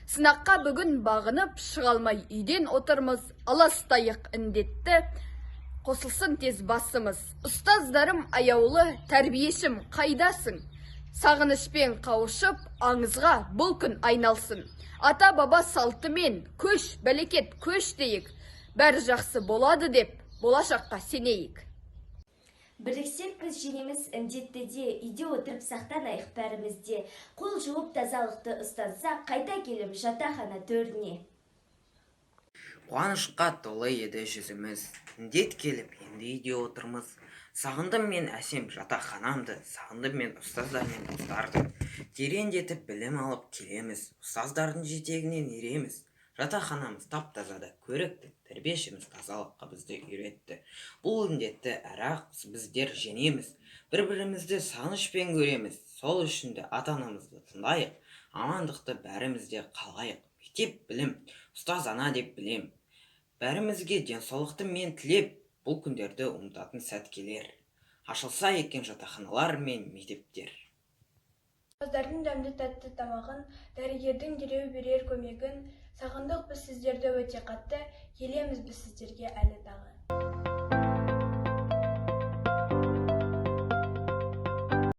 Сынаққа бүгін бағынып шығалмай үйден отырмыз, аластайық індетті, қосылсын тез басымыз. Ұстаздарым аяулы, тәрбиешім қайдасың? Сағынышпен қауышып, аңызға бұл күн айналсын. Ата баба салтымен көш, бәлекет көш дейік. Бәрі жақсы болады деп, болашаққа сенейік. Біріксек біз жеңеміз індетті де, үйде отырып сақтанайық бәрімізде. Қол жуып тазалықты ұстансақ, қайта келіп жатақхана төріне. Қуанышқа толы еді жүзіміз, індет келіп енді үйде отырмыз. Сағындым мен әсем жатақханамды, сағындым мен ұстаздар мен достарды. Тереңдетіп білім алып келеміз, ұстаздардың жетегінен ереміз. Жатақханамыз тап-тазада көрікті, тәрбиешіміз тазалыққа бізді үйретті. Бұл індетті әр-ақ біздер жеңеміз, бір-бірімізді сағынышпен көреміз. Сол үшін де ата-анамызды тыңдайық, амандықты бәрімізде қалайық. Мектеп білім, ұстаз ана деп білем. Бәрімізге денсаулықты мен тілеп, бұл күндерді ұмытатын сәт келер. Ашылса екен жатақханалар мен мектептер. Ұстаздардың дәмді тәтті тамағын, дәрігердің дереу берер көмегін, сағындық біз сіздерді өте қатты, келеміз біз сіздерге әлі тағы.